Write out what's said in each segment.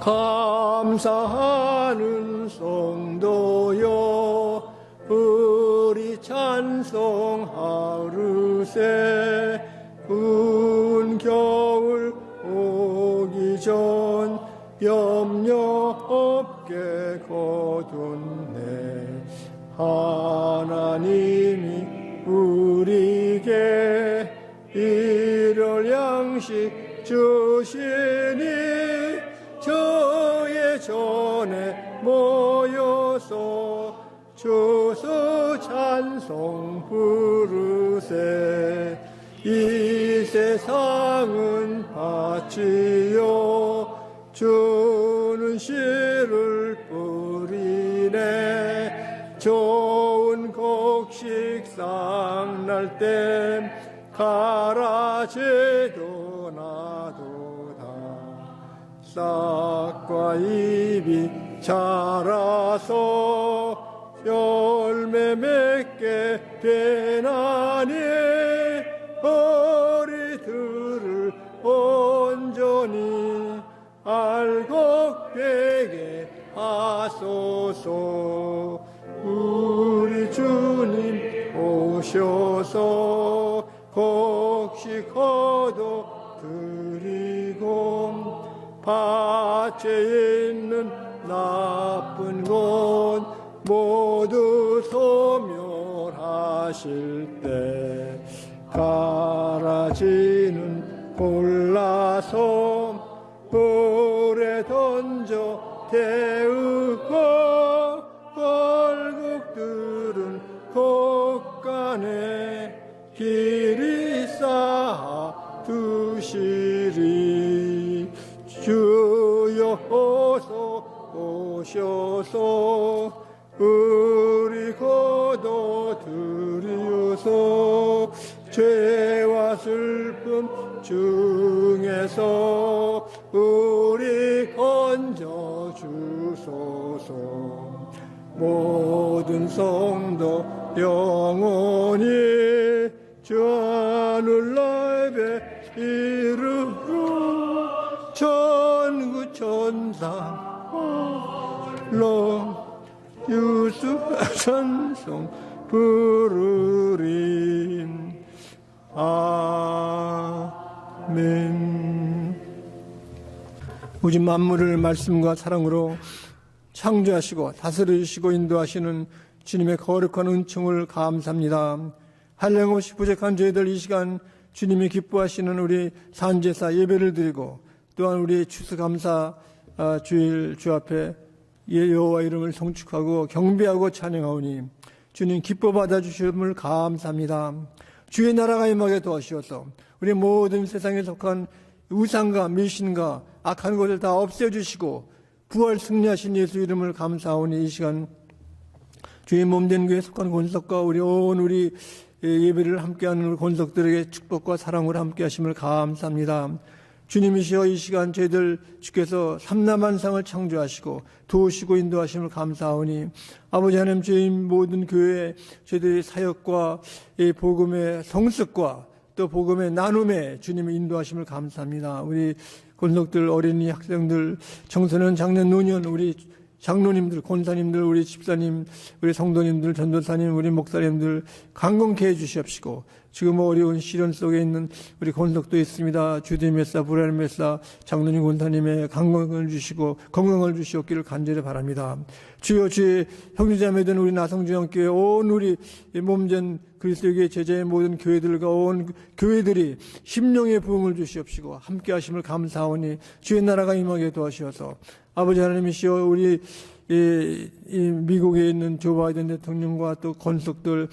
감사하는 성도여 우리 찬송하르세. 군 겨울 오기 전 염려 없게 거둔네. 하나님이 우리에게 일월 양식 주시니 저의 전에 모여서 주수 찬송 부르세. 이 세상은 밭이요 주는 씨를 뿌리네. 좋은 곡식 쌍날 땐 가라지도 나도다. 싹과 잎이 자라서 열매 맺게 되나니 우리들을 온전히 알고 되게 하소서. 우리 주님 오셔서 곡식 거둬 드리고 밭에 있는 나쁜 것 모두 소멸하실 때 가라지는 골라서 불에 던져 태우고 걸국들은 곳간에 길이 쌓아 두시리. 주여 어서 오셔서 우리 거둬 드리소서. 죄와 슬픔 중에서 우리 건져 주소서. 모든 성도 영원히 주 하늘나라에 이르러 천국 천상로 유수 찬송 부르리. 아멘. 우주 만물을 말씀과 사랑으로 창조하시고 다스리시고 인도하시는 주님의 거룩한 은총을 감사합니다. 한량없이 부족한 저희들 이 시간 주님이 기뻐하시는 우리 산제사 예배를 드리고 또한 우리 추수감사 주일 주 앞에 여호와 이름을 송축하고 경배하고 찬양하오니 주님 기뻐 받아주심을 감사합니다. 주의 나라가 임하게 도와주셔서 우리 모든 세상에 속한 우상과 미신과 악한 것을 다 없애주시고 부활 승리하신 예수 이름을 감사하오니 이 시간 주의 몸된 교회에 속한 권석과 우리 온 우리 예배를 함께하는 권석들에게 축복과 사랑으로 함께하심을 감사합니다. 주님이시여 이 시간 저희들 주께서 삼라만상을 창조하시고 도우시고 인도하심을 감사하오니 아버지 하나님 저희 모든 교회 저희들의 사역과 이 복음의 성숙과 또 복음의 나눔에 주님의 인도하심을 감사합니다. 우리 권석들 어린이 학생들 청소년 장년 노년 우리 장로님들, 권사님들, 우리 집사님, 우리 성도님들, 전도사님, 우리 목사님들 강건케 해주시옵시고 지금 어려운 시련 속에 있는 우리 권석도 있습니다. 주디 메사, 브라일 메사, 장로님, 권사님의 강건을 주시고 건강을 주시옵기를 간절히 바랍니다. 주여 주의 형제자매된 우리 나성주형교회 온 우리 몸된 그리스도의 제자의 모든 교회들과 온 교회들이 심령의 부흥을 주시옵시고 함께 하심을 감사하오니 주의 나라가 임하게 도와주셔서 아버지 하나님이시여 우리 이 미국에 있는 조 바이든 대통령과 또 권속들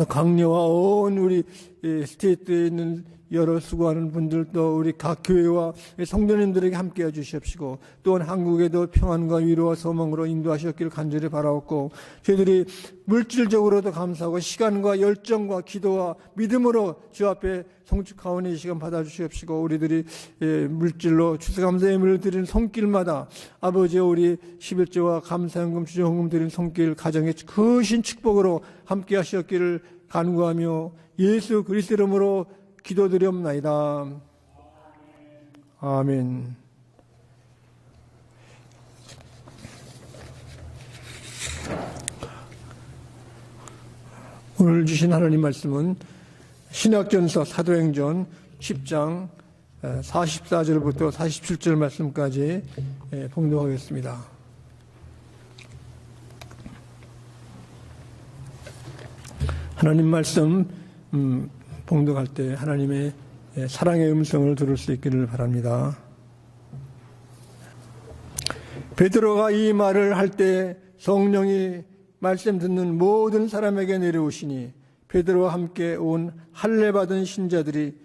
강요와 온 우리 스테이트에 있는 여러 수고하는 분들도 우리 각 교회와 성도님들에게 함께해 주시옵시고 또한 한국에도 평안과 위로와 소망으로 인도하셨기를 간절히 바라옵고 저희들이 물질적으로도 감사하고 시간과 열정과 기도와 믿음으로 주 앞에 성축하오니 이 시간 받아주시옵시고 우리들이 물질로 추수감사 예물을 드리는 손길마다 아버지와 우리 11조와 감사연금 주정헌금 드리는 손길 가정의 크신 축복으로 함께 하시옵기를 간구하며 예수 그리스도 이름으로 기도드리옵나이다. 아멘. 오늘 주신 하나님 말씀은 신약전서 사도행전 10장 44절부터 47절 말씀까지 봉독하겠습니다. 하나님 말씀 봉독할 때 하나님의 사랑의 음성을 들을 수 있기를 바랍니다. 베드로가 이 말을 할 때 성령이 말씀 듣는 모든 사람에게 내려오시니 베드로와 함께 온 할례 받은 신자들이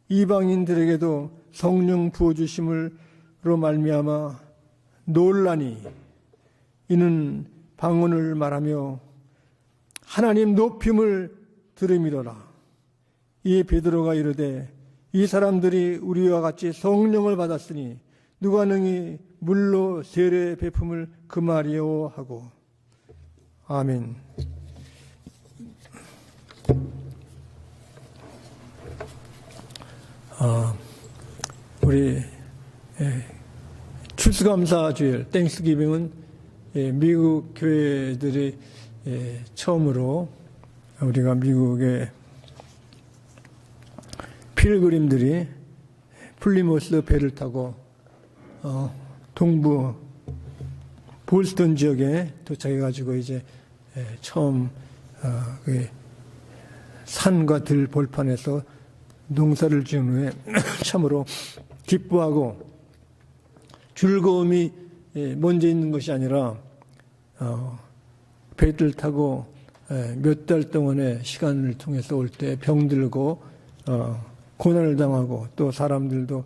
이방인들에게도 성령 부어주심으로 말미암아 놀라니 이는 방언을 말하며 하나님 높임을 들음이로라. 이에 베드로가 이르되 이 사람들이 우리와 같이 성령을 받았으니 누가 능히 물로 세례 베품을 금하리요 하고. 아멘. 우리 추수감사 주일 땡스기빙은 미국 교회들이 처음으로 우리가 미국의 필그림들이 플리모스 배를 타고 동부 볼스턴 지역에 도착해가지고 이제 처음 산과 들 벌판에서 농사를 지은 후에 참으로 기뻐하고 즐거움이 먼저 있는 것이 아니라 배를 타고 몇 달 동안의 시간을 통해서 올 때 병들고 고난을 당하고 또 사람들도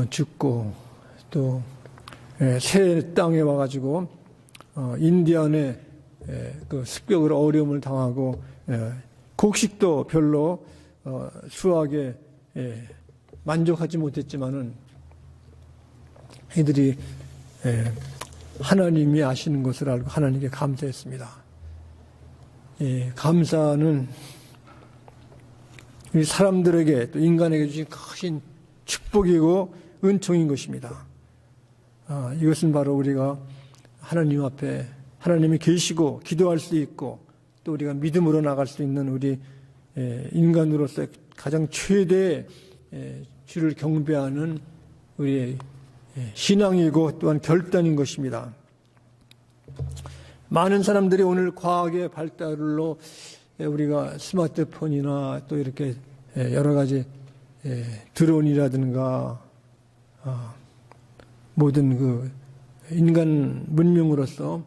죽고 또 새 땅에 와가지고 인디언의 그 습격으로 어려움을 당하고 곡식도 별로 수확에 만족하지 못했지만은 이들이 하나님이 아시는 것을 알고 하나님께 감사했습니다. 감사는 이 사람들에게 또 인간에게 주신 큰 축복이고 은총인 것입니다. 이것은 바로 우리가 하나님 앞에 하나님이 계시고 기도할 수 있고 또 우리가 믿음으로 나갈 수 있는 우리 인간으로서의 가장 최대의 주를 경배하는 우리의 신앙이고 또한 결단인 것입니다. 많은 사람들이 오늘 과학의 발달로 우리가 스마트폰이나 또 이렇게 여러 가지 드론이라든가 모든 그 인간 문명으로서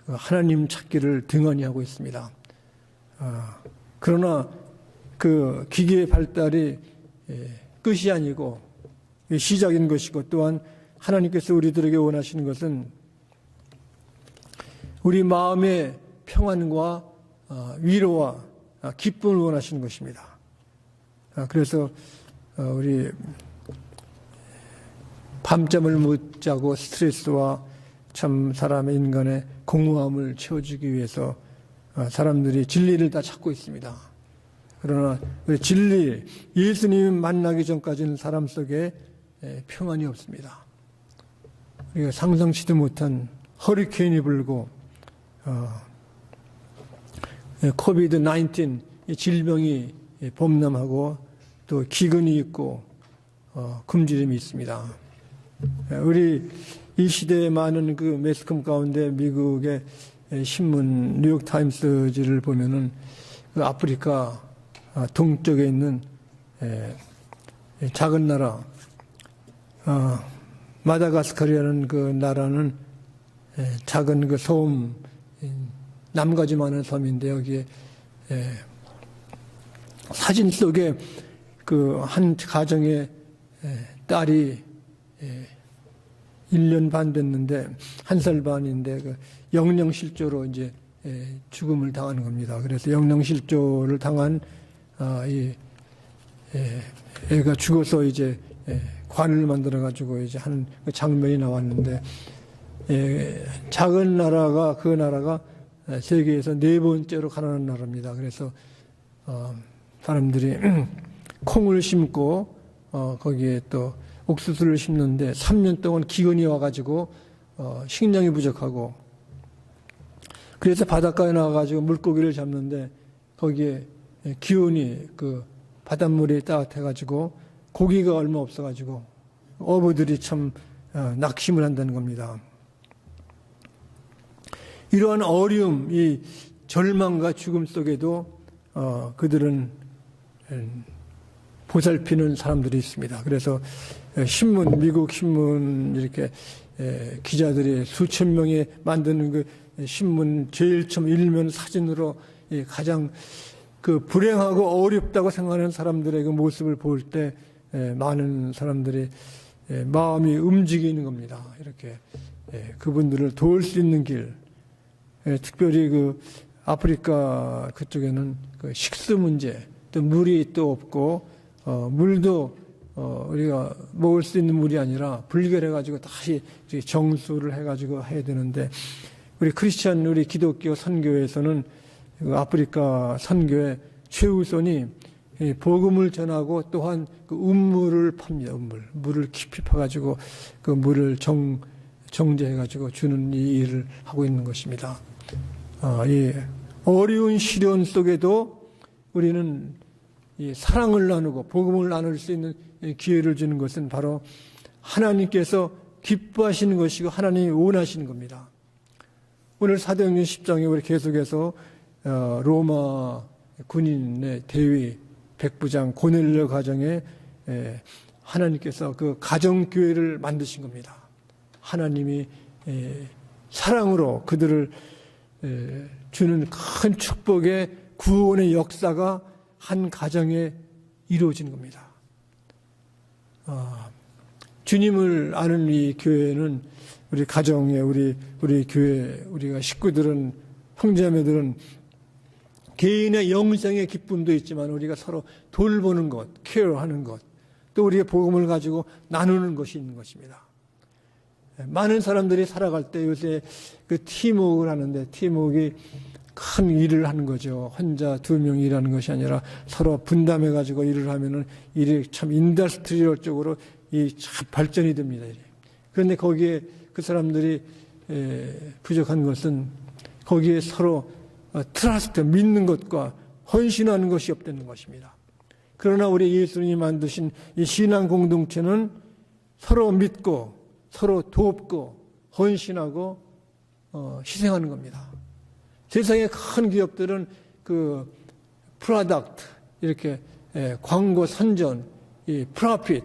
하나님 찾기를 등한히 하고 있습니다. 그러나 그 기계의 발달이 끝이 아니고 시작인 것이고 또한 하나님께서 우리들에게 원하시는 것은 우리 마음의 평안과 위로와 기쁨을 원하시는 것입니다. 그래서 우리 밤잠을 못 자고 스트레스와 참 사람의 인간의 공허함을 채워주기 위해서 사람들이 진리를 다 찾고 있습니다. 그러나 진리, 예수님 만나기 전까지는 사람 속에 평안이 없습니다. 우리가 상상치도 못한 허리케인이 불고 코비드-19 질병이 범람하고 또 기근이 있고 굶주림이 있습니다. 우리 이 시대에 많은 그 매스컴 가운데 미국의 신문 뉴욕타임스지를 보면은 그 아프리카 동쪽에 있는 작은 나라 마다가스카르라는 그 나라는 작은 그 섬 남가지만한 섬인데 여기에 사진 속에 그 한 가정의 딸이 1년 반 됐는데 1살 반인데 그 영양실조로 이제 죽음을 당하는 겁니다. 그래서 영양실조를 당한 이 애가 죽어서 이제 관을 만들어 가지고 이제 하는 그 장면이 나왔는데 작은 나라가 그 나라가 세계에서 4번째로 가난한 나라입니다. 그래서 사람들이 콩을 심고 거기에 또 옥수수를 심는데 3년 동안 기근이 와가지고 식량이 부족하고 그래서 바닷가에 나와가지고 물고기를 잡는데 거기에 기온이 그 바닷물이 따뜻해가지고 고기가 얼마 없어가지고 어부들이 참 낙심을 한다는 겁니다. 이러한 어려움, 이 절망과 죽음 속에도 그들은 보살피는 사람들이 있습니다. 그래서 신문, 미국 신문 이렇게 기자들이 수천 명이 만드는 그 신문 제일 처음 일면 사진으로 가장 그 불행하고 어렵다고 생각하는 사람들의 그 모습을 볼 때 많은 사람들이 마음이 움직이는 겁니다. 이렇게 그분들을 도울 수 있는 길, 특별히 그 아프리카 그쪽에는 그 식수 문제, 또 물이 또 없고 물도 우리가 먹을 수 있는 물이 아니라 불결해가지고 다시 정수를 해가지고 해야 되는데 우리 크리스찬 우리 기독교 선교에서는 그 아프리카 선교의 최우선이 복음을 전하고 또한 그 음물을 팝니다. 물을 깊이 파가지고 그 물을 정제해가지고 주는 이 일을 하고 있는 것입니다. 이 어려운 시련 속에도 우리는 이 사랑을 나누고 복음을 나눌 수 있는 기회를 주는 것은 바로 하나님께서 기뻐하시는 것이고 하나님이 원하시는 겁니다. 오늘 사도행전 10장에 우리 계속해서 로마 군인의 대위 백부장 고넬료 가정에 하나님께서 그 가정교회를 만드신 겁니다. 하나님이 사랑으로 그들을 주는 큰 축복의 구원의 역사가 한 가정에 이루어진 겁니다. 주님을 아는 이 교회는 우리 가정에 우리 교회 우리가 식구들은 형제자매들은 개인의 영생의 기쁨도 있지만 우리가 서로 돌보는 것, 케어하는 것, 또 우리의 복음을 가지고 나누는 것이 있는 것입니다. 많은 사람들이 살아갈 때 요새 그 팀워크를 하는데 팀워크가 큰 일을 하는 거죠. 혼자 두 명이 일하는 것이 아니라 서로 분담해 가지고 일을 하면은 일이 참 인더스트리얼 쪽으로 이 참 발전이 됩니다. 그런데 거기에 그 사람들이 부족한 것은 거기에 서로 트러스트, 믿는 것과 헌신하는 것이 없다는 것입니다. 그러나 우리 예수님이 만드신 이 신앙 공동체는 서로 믿고 서로 돕고 헌신하고 희생하는 겁니다. 세상의 큰 기업들은 그 프로덕트 이렇게 광고 선전, 이 프로핏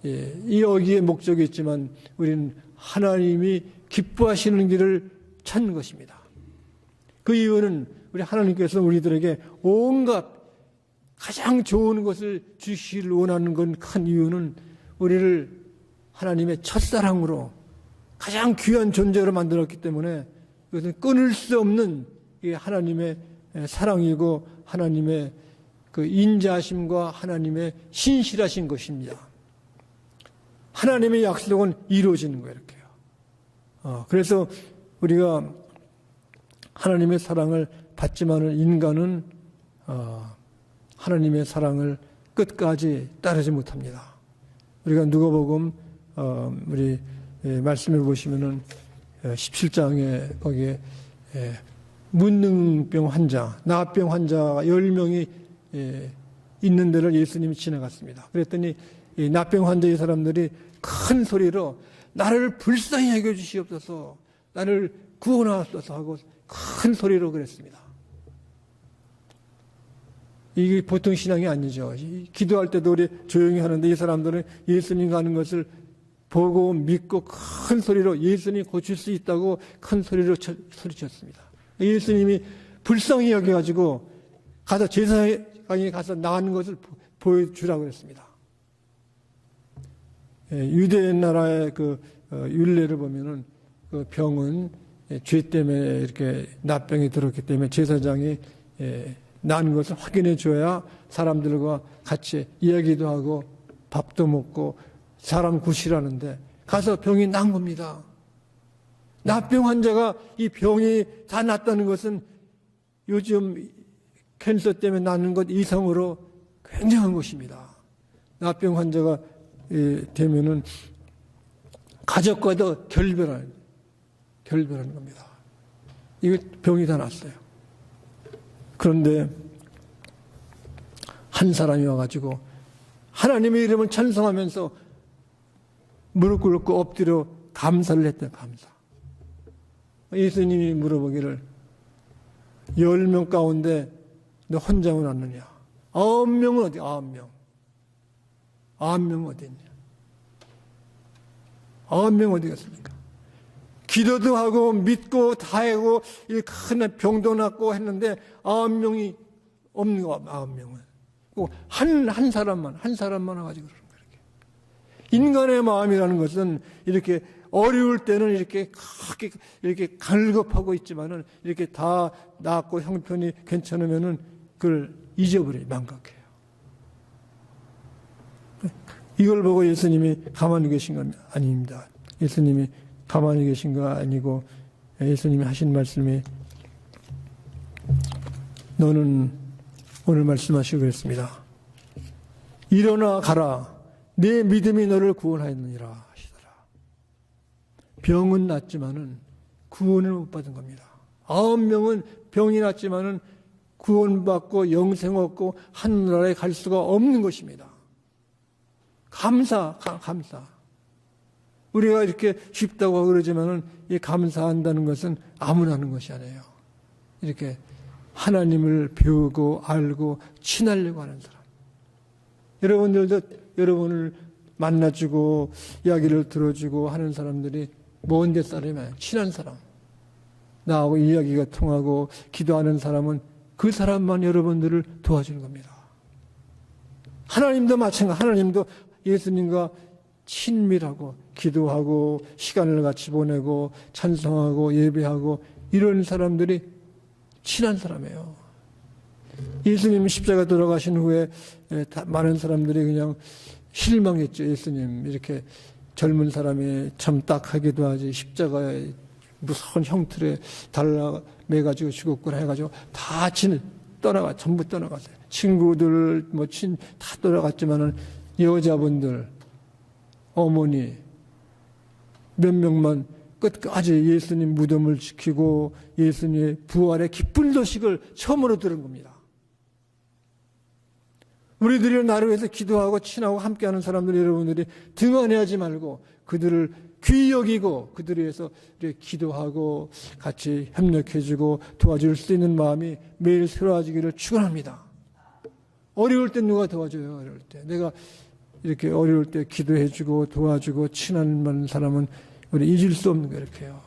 이 여기에 목적이 있지만 우리는 하나님이 기뻐하시는 길을 찾는 것입니다. 그 이유는 우리 하나님께서 우리들에게 온갖 가장 좋은 것을 주시기를 원하는 건 큰 이유는 우리를 하나님의 첫사랑으로 가장 귀한 존재로 만들었기 때문에 이것은 끊을 수 없는 하나님의 사랑이고 하나님의 그 인자하심과 하나님의 신실하신 것입니다. 하나님의 약속은 이루어지는 거예요, 이렇게요. 그래서 우리가 하나님의 사랑을 받지만은 인간은 하나님의 사랑을 끝까지 따르지 못합니다. 우리가 누가복음 우리 말씀해 보시면은 17장에 거기에 문능병 환자, 나병 환자가 10명이 있는 데를 예수님이 지나갔습니다. 그랬더니 이 나병 환자의 사람들이 큰 소리로 나를 불쌍히 여겨 주시옵소서, 나를 구원하옵소서 하고 큰 소리로 그랬습니다. 이게 보통 신앙이 아니죠. 기도할 때도 우리 조용히 하는데 이 사람들은 예수님 가는 것을 보고 믿고 큰 소리로 예수님 고칠 수 있다고 큰 소리로 소리쳤습니다. 예수님이 불쌍히 여겨가지고 가서 제사장에 가서 나가는 것을 보여주라고 했습니다. 유대 나라의 그 율례를 보면은 그 병은 죄 때문에 이렇게 나병이 들었기 때문에 제사장이 난 것을 확인해 줘야 사람들과 같이 이야기도 하고 밥도 먹고 사람 구실하는데 가서 병이 난 겁니다. 나병 환자가 이 병이 다 낫다는 것은 요즘 캔서 때문에 나는 것 이상으로 굉장한 것입니다. 나병 환자가 되면은 가족과도 결별하는 겁니다. 이거 병이 다 났어요. 그런데 한 사람이 와가지고 하나님의 이름을 찬송하면서 무릎 꿇고 엎드려 감사를 했대요. 감사. 예수님이 물어보기를 10명 가운데 너 혼자만 왔느냐? 9명은 어디? 9명. 9명은 어디 있냐? 9명 어디 갔습니까? 기도도 하고 믿고 다 하고 큰 병도 낫고 했는데 9명이 없는 거. 9명은. 한 사람만 와가지고 그러는 거예요. 인간의 마음이라는 것은 이렇게 어려울 때는 이렇게 갈급하고 있지만은 이렇게 다 낫고 형편이 괜찮으면은 그걸 잊어버려요. 망각해요. 이걸 보고 예수님이 가만히 계신 건 아닙니다. 예수님이 가만히 계신 거 아니고 예수님이 하신 말씀이 너는 오늘 말씀하시고 그랬습니다. 일어나 가라. 내 믿음이 너를 구원하였느니라 하시더라. 병은 낫지만은 구원을 못 받은 겁니다. 9명은 병이 낫지만은 구원받고 영생 얻고 하늘나라에 갈 수가 없는 것입니다. 감사. 우리가 이렇게 쉽다고 그러지만은 이 감사한다는 것은 아무나 하는 것이 아니에요. 이렇게 하나님을 배우고 알고 친하려고 하는 사람. 여러분들도 여러분을 만나주고 이야기를 들어주고 하는 사람들이 먼 데 사람이에요. 친한 사람. 나하고 이야기가 통하고 기도하는 사람은 그 사람만 여러분들을 도와주는 겁니다. 하나님도 마찬가지. 하나님도 예수님과 친밀하고 기도하고 시간을 같이 보내고 찬송하고 예배하고 이런 사람들이 친한 사람이에요. 예수님 십자가 돌아가신 후에 많은 사람들이 그냥 실망했죠. 예수님 이렇게 젊은 사람이 참 딱하기도 하지 십자가에 무서운 형틀에 달라 매가지고 죽었구나 해가지고 다 전부 떠나갔어요. 친구들 다 떠나갔지만은 여자분들 어머니 몇 명만 끝까지 예수님 무덤을 지키고 예수님의 부활의 기쁜 소식을 처음으로 들은 겁니다. 우리들이 나를 위해서 기도하고 친하고 함께하는 사람들 여러분들이 등한해하지 말고 그들을 귀히 여기고 그들을 위해서 기도하고 같이 협력해주고 도와줄 수 있는 마음이 매일 새로워지기를 축원합니다. 어려울 때 누가 도와줘요? 어려울 때 내가 이렇게 어려울 때 기도해주고 도와주고 친한 사람은 우리 잊을 수 없는 거예요. 이렇게요.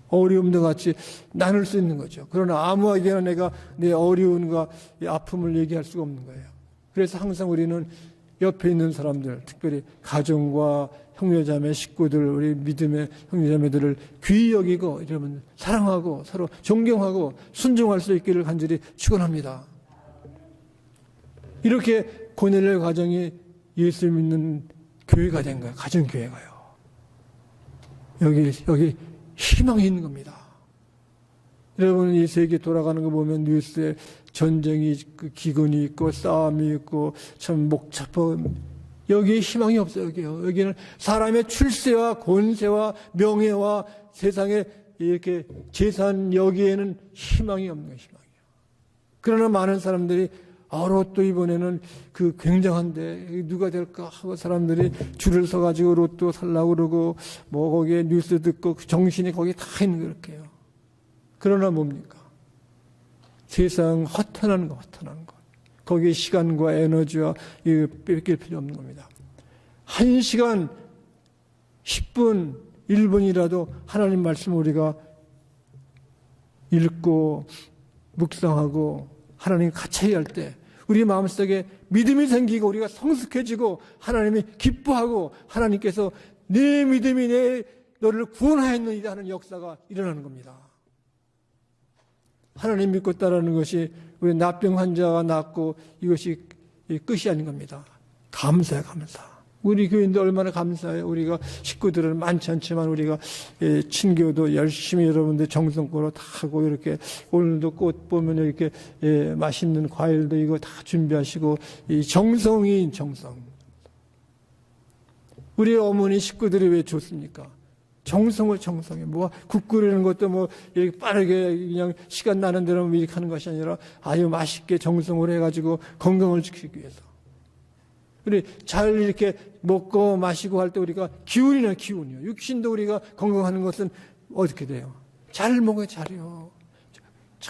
어려움도 같이 나눌 수 있는 거죠. 그러나 아무에게나 내가 내 어려움과 아픔을 얘기할 수가 없는 거예요. 그래서 항상 우리는 옆에 있는 사람들, 특별히 가정과 형제자매 식구들, 우리 믿음의 형제자매들을 귀히 여기고 이러면 사랑하고 서로 존경하고 순종할 수 있기를 간절히 축원합니다. 이렇게 고넬료 가정이 예수 믿는 교회가 된 거예요. 가정교회가요. 여기 희망이 있는 겁니다. 여러분 이 세계 돌아가는 거 보면 뉴스에 전쟁이 기근이 있고 싸움이 있고 참 목차포 여기에 희망이 없어요. 여기는 사람의 출세와 권세와 명예와 세상에 이렇게 재산 여기에는 희망이 없는 거예요. 희망이요. 그러나 많은 사람들이 로또 이번에는 그 굉장한데 누가 될까 하고 사람들이 줄을 서가지고 로또 살라고 그러고 뭐 거기에 뉴스 듣고 정신이 거기에 다 있는 거 그렇게요. 그러나 뭡니까? 세상 허탄한 것. 거기에 시간과 에너지와 뺏길 필요 없는 겁니다. 1시간 10분 1분이라도 하나님 말씀 우리가 읽고 묵상하고 하나님 같이 할 때 우리 마음속에 믿음이 생기고 우리가 성숙해지고 하나님이 기뻐하고 하나님께서 내 믿음이 너를 구원하였느니라 하는 역사가 일어나는 겁니다. 하나님 믿고 따르는 것이 우리 납병 환자가 낫고 이것이 끝이 아닌 겁니다. 감사해. 우리 교인들 얼마나 감사해요. 우리가 식구들은 많지 않지만 우리가 친교도 열심히 여러분들 정성껏 다 하고 이렇게 오늘도 꽃 보면 이렇게 맛있는 과일도 이거 다 준비하시고 이 정성. 우리 어머니 식구들이 왜 좋습니까? 정성에. 뭐, 국 끓이는 것도 뭐, 이렇게 빠르게 그냥 시간 나는 대로 이렇게 하는 것이 아니라 아주 맛있게 정성을 해가지고 건강을 지키기 위해서. 우리 잘 이렇게 먹고 마시고 할 때 우리가 기운이요. 육신도 우리가 건강하는 것은 어떻게 돼요? 잘 먹어야 잘해요.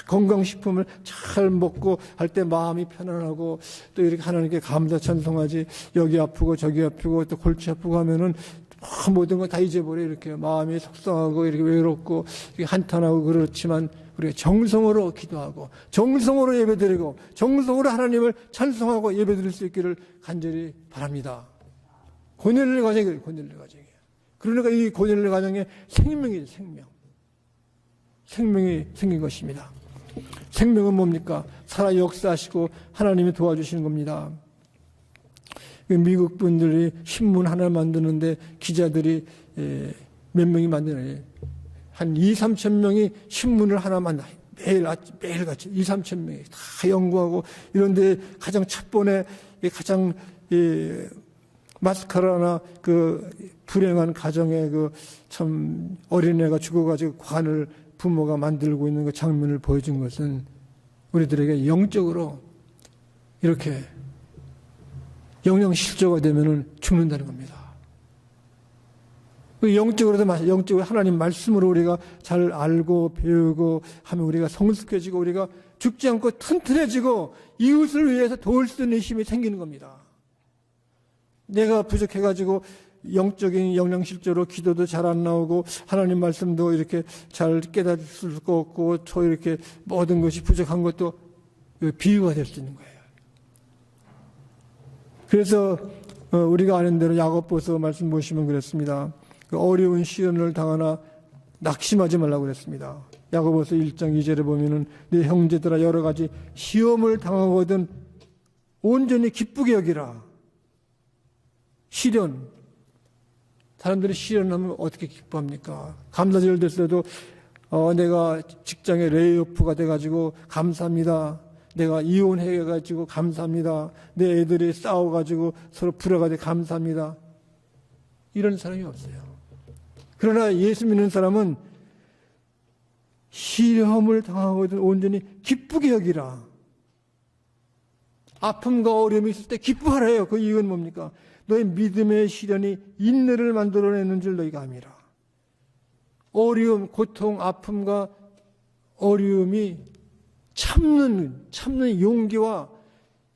건강식품을 잘 먹고 할 때 마음이 편안하고 또 이렇게 하나님께 감사 찬송하지 여기 아프고 저기 아프고 또 골치 아프고 하면은 모든 거 다 잊어버려. 이렇게 마음이 속상하고 이렇게 외롭고 이렇게 한탄하고 그렇지만 우리가 정성으로 기도하고 정성으로 예배드리고 정성으로 하나님을 찬송하고 예배드릴 수 있기를 간절히 바랍니다. 고넬료 가정이에요. 그러니까 이 고넬료 가정에 생명이 생긴 것입니다. 생명은 뭡니까? 살아 역사하시고 하나님이 도와주시는 겁니다. 미국 분들이 신문 하나 만드는데 기자들이 몇 명이 만드는 한 2, 3천 명이 신문을 하나 만나 매일같이 2, 3천 명이 다 연구하고 이런데 가장 첫 번에 가장 마스카라나 그 불행한 가정에 그 참 어린애가 죽어가지고 관을 부모가 만들고 있는 그 장면을 보여준 것은 우리들에게 영적으로 이렇게 영양실조가 되면은 죽는다는 겁니다. 영적으로 하나님 말씀으로 우리가 잘 알고 배우고 하면 우리가 성숙해지고 우리가 죽지 않고 튼튼해지고 이웃을 위해서 도울 수 있는 힘이 생기는 겁니다. 내가 부족해가지고 영적인 영양실조로 기도도 잘 안 나오고 하나님 말씀도 이렇게 잘 깨달을 수가 없고 저 이렇게 모든 것이 부족한 것도 비유가 될 수 있는 거예요. 그래서 우리가 아는 대로 야고보서 말씀 보시면 그랬습니다. 어려운 시련을 당하나 낙심하지 말라고 그랬습니다. 야고보서 1장 2절에 보면은 네 형제들아 여러 가지 시험을 당하거든 온전히 기쁘게 여기라. 시련. 사람들이 시련하면 어떻게 기뻐합니까? 감사절 됐어도 내가 직장에 레이오프가 돼가지고 감사합니다. 내가 이혼해가지고 감사합니다. 내 애들이 싸워가지고 서로 불화가 돼 감사합니다. 이런 사람이 없어요. 그러나 예수 믿는 사람은 시험을 당하거든 온전히 기쁘게 여기라. 아픔과 어려움이 있을 때 기뻐하래요. 그 이유는 뭡니까? 너의 믿음의 시련이 인내를 만들어내는 줄 너희가 함이라. 어려움, 고통, 아픔과 어려움이 참는 용기와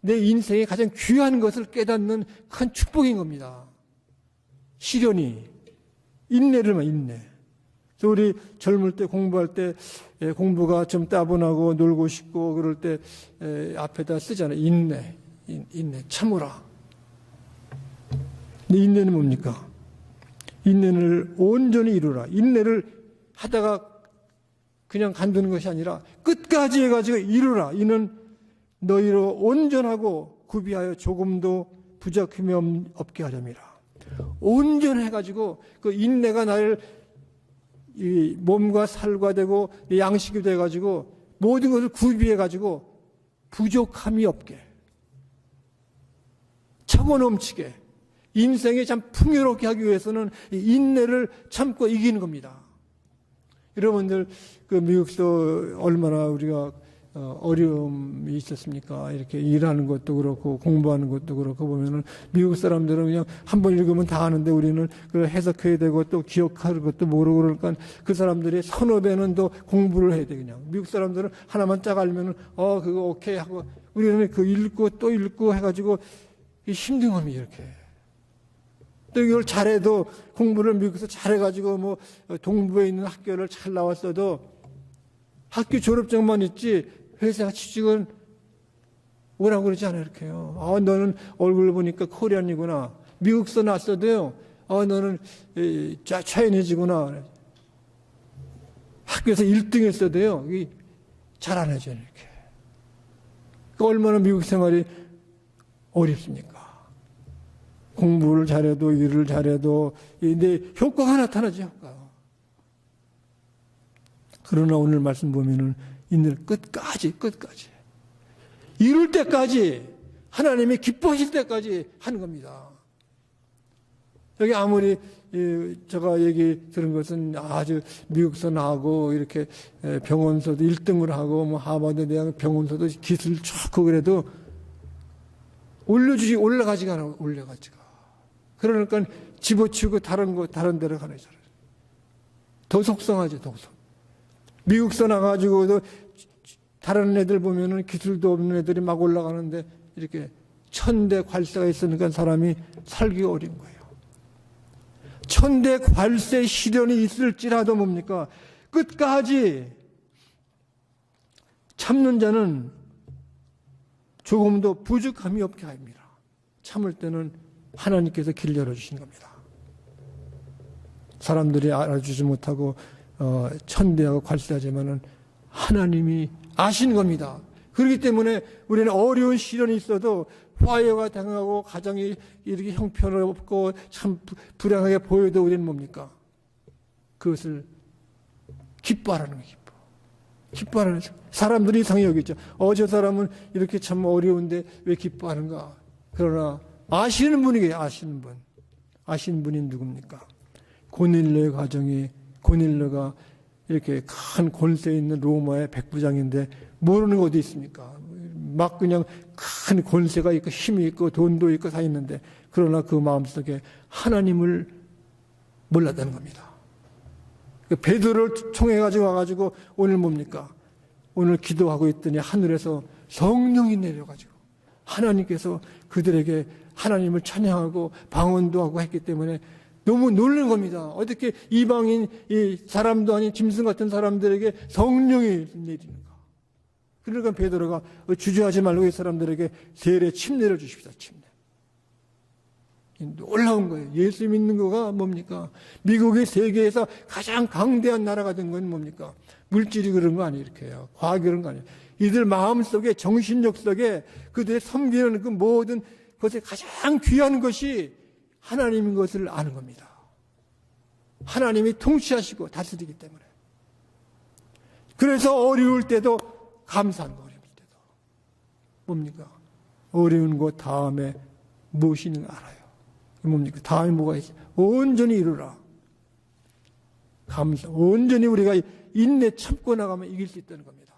내 인생의 가장 귀한 것을 깨닫는 큰 축복인 겁니다. 시련이 인내. 그래서 우리 젊을 때 공부할 때 공부가 좀 따분하고 놀고 싶고 그럴 때 앞에다 쓰잖아요. 인내 참으라. 근데 인내는 뭡니까? 인내를 온전히 이루라. 인내를 하다가 그냥 간두는 것이 아니라 끝까지 해가지고 이루라. 이는 너희로 온전하고 구비하여 조금도 부족함이 없게 하렵니다. 온전해가지고 그 인내가 나를 이 몸과 살과 되고 양식이 돼가지고 모든 것을 구비해가지고 부족함이 없게 차고 넘치게 인생이 참 풍요롭게 하기 위해서는 인내를 참고 이기는 겁니다. 여러분들 그 미국에서 얼마나 우리가 어려움이 있었습니까? 이렇게 일하는 것도 그렇고 공부하는 것도 그렇고 보면은 미국 사람들은 그냥 한번 읽으면 다 아는데 우리는 그걸 해석해야 되고 또 기억할 것도 모르고 그러니까 그 사람들이 서너 배는 더 공부를 해야 돼. 그냥 미국 사람들은 하나만 쫙 알면은 그거 오케이 하고 우리는 그 읽고 또 읽고 해가지고 힘든 겁니다. 이렇게. 또 이걸 잘해도 공부를 미국에서 잘해가지고 뭐 동부에 있는 학교를 잘 나왔어도 학교 졸업증만 있지 회사 취직은 오라고 그러지 않아요. 이렇게요. 너는 얼굴 보니까 코리안이구나. 미국서 났어도요. 너는 차이니즈구나. 학교에서 1등 했어도요. 잘 안 해줘요. 이렇게. 얼마나 미국 생활이 어렵습니까? 공부를 잘해도 일을 잘해도 근데 효과가 나타나죠. 효과. 그러나 오늘 말씀 보면은 인내를 끝까지 이룰 때까지 하나님이 기뻐하실 때까지 하는 겁니다. 여기 아무리 제가 얘기 들은 것은 아주 미국서 나오고 이렇게 병원서도 1등을 하고 뭐 하버드 대학 병원서도 기술 좋고 그래도 올라가지가 않아. 올라가지가. 그러니까 집어치우고 다른 데로 가는 줄 알아요. 더 속상하죠, 더 속. 미국서 나가지고도 다른 애들 보면은 기술도 없는 애들이 막 올라가는데 이렇게 1000대 괄세가 있으니까 사람이 살기가 어려운 거예요. 1000대 괄세 시련이 있을지라도 뭡니까? 끝까지 참는 자는 조금도 부족함이 없게 합니다. 참을 때는 하나님께서 길 열어주신 겁니다. 사람들이 알아주지 못하고 천대하고 괄세하지만은 하나님이 아신 겁니다. 그렇기 때문에 우리는 어려운 시련이 있어도 화해가 당하고 가정이 이렇게 형편없고 참 불행하게 보여도 우리는 뭡니까? 그것을 기뻐하라는 거예요. 기뻐하라는 거예요. 사람들이 이상히 여기죠. 저 사람은 이렇게 참 어려운데 왜 기뻐하는가? 그러나 아시는 분이에요. 아시는 분. 아시는 분이 누굽니까? 고넬료의 가정이 고넬료가 이렇게 큰 권세 있는 로마의 백부장인데 모르는 거 어디 있습니까? 막 그냥 큰 권세가 있고 힘이 있고 돈도 있고 다 있는데 그러나 그 마음속에 하나님을 몰랐다는 겁니다. 베드로를 총해 가지고 와가지고 오늘 뭡니까? 오늘 기도하고 있더니 하늘에서 성령이 내려가지고 하나님께서 그들에게 하나님을 찬양하고 방언도 하고 했기 때문에 너무 놀란 겁니다. 어떻게 이방인 이 사람도 아닌 짐승 같은 사람들에게 성령이 내리는가? 그러니까 베드로가 주저하지 말고 이 사람들에게 세례 침례를 주십시다. 침례. 놀라운 거예요. 예수 믿는 거가 뭡니까? 미국이 세계에서 가장 강대한 나라가 된 건 뭡니까? 물질이 그런 거 아니에요. 이렇게요. 과학이 그런 거 아니에요. 이들 마음속에 정신력 속에 그들의 섬기는 그 모든 것에 가장 귀한 것이 하나님인 것을 아는 겁니다. 하나님이 통치하시고 다스리기 때문에. 그래서 어려울 때도 감사한 거, 어려울 때도. 뭡니까? 어려운 것 다음에 무엇이 있는가 알아요. 뭡니까? 다음에 뭐가 있어요? 온전히 이루라. 감사. 온전히 우리가 인내 참고 나가면 이길 수 있다는 겁니다.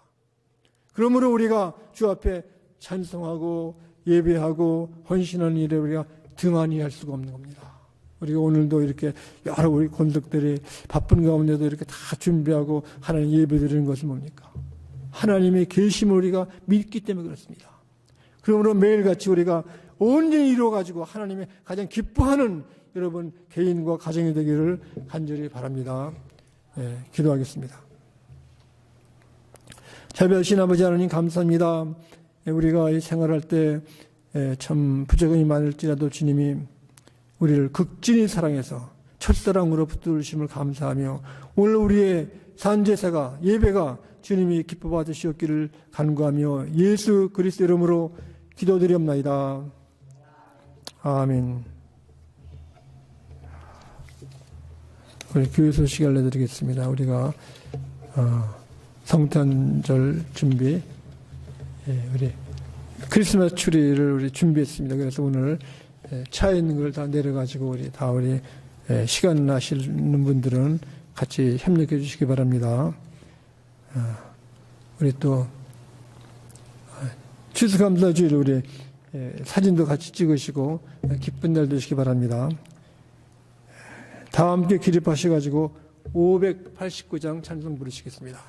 그러므로 우리가 주 앞에 찬송하고 예배하고 헌신하는 일에 우리가 등한히 할 수가 없는 겁니다. 우리가 오늘도 이렇게 여러 우리 권속들이 바쁜 가운데도 이렇게 다 준비하고 하나님 예배 드리는 것은 뭡니까? 하나님의 계심을 우리가 믿기 때문에 그렇습니다. 그러므로 매일같이 우리가 온전히 이루어가지고 하나님의 가장 기뻐하는 여러분 개인과 가정이 되기를 간절히 바랍니다. 기도하겠습니다. 자비하신 아버지 하나님 감사합니다. 우리가 이 생활할 때 참 부족함이 많을지라도 주님이 우리를 극진히 사랑해서 첫사랑으로 붙들으심을 감사하며 오늘 우리의 산제사가 예배가 주님이 기뻐 받으시옵기를 간구하며 예수 그리스도 이름으로 기도드리옵나이다. 아멘. 우리 교회 소식 알려드리겠습니다. 우리가 성탄절 준비, 우리 크리스마스 추리를 우리 준비했습니다. 그래서 오늘 차에 있는 걸 다 내려가지고 우리 시간 나시는 분들은 같이 협력해 주시기 바랍니다. 우리 또 추수감사주일 우리 사진도 같이 찍으시고 기쁜 날 되시기 바랍니다. 다 함께 기립하셔가지고 589장 찬송 부르시겠습니다.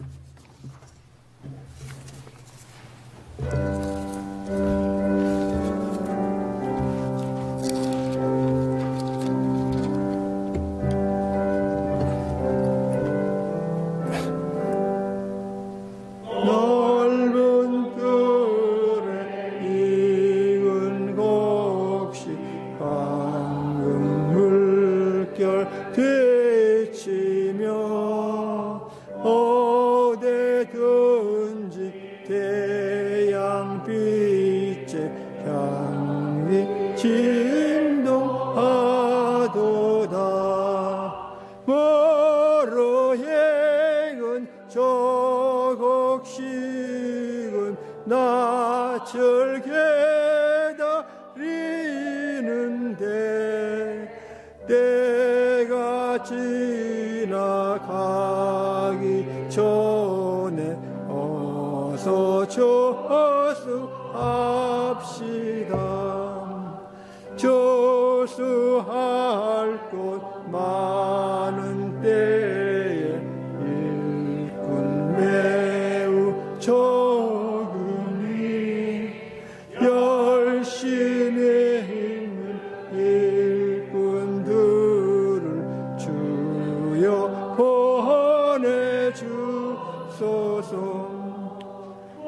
때 지나가기 전에 어서 저수합시다. 저수할 곳 많은 때에 일꾼 매우 적으니 열심히 있는 일꾼들을 주여 보내주소서.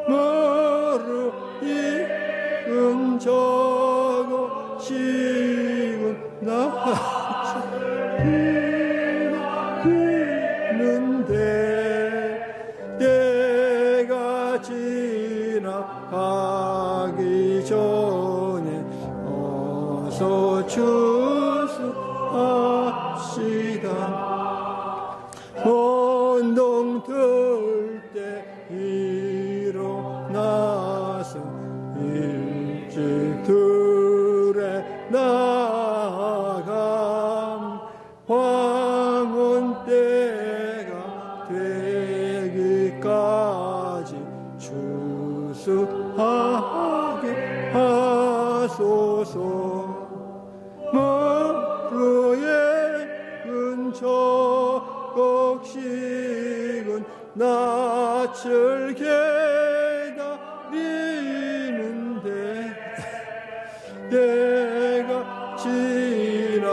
머루 익은 저거 식은 나는데 때가 지나가기 전에 어서 주수합시다. 운동 들때 일어나서 일찍 들에 나감 황혼 때가 되기까지 주수하게 하소서. 머루의 은적옥식은 낯을 기다리는데 때가 지나가기까지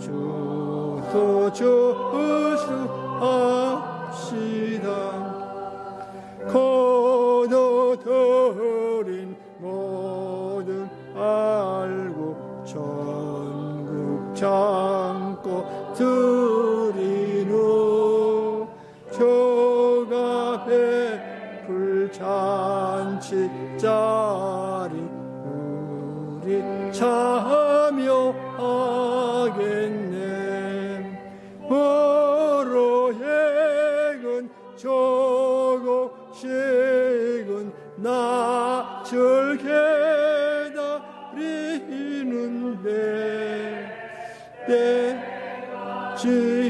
주수합시다. 거둬들인 모든 알고 전국 창고 드리누 저가 베풀 잔치 자리 우리 참여하겠네. 어로행은 저곡식은 낯을 기다리는데 때 지나가기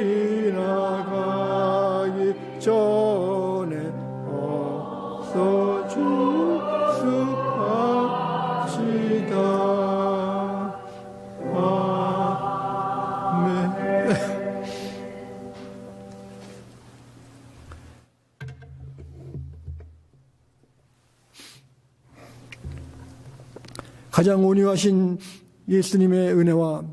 전에 어서 주수합시다. 아멘. 가장 온유하신 예수님의 은혜와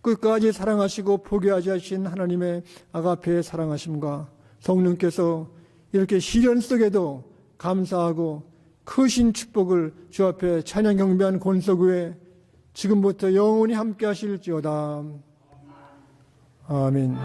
끝까지 사랑하시고 포기하지 않으신 하나님의 아가페의 사랑하심과 성령께서 이렇게 시련 속에도 감사하고 크신 축복을 주 앞에 찬양 경배한 권석우에 지금부터 영원히 함께 하실지어다. 아멘.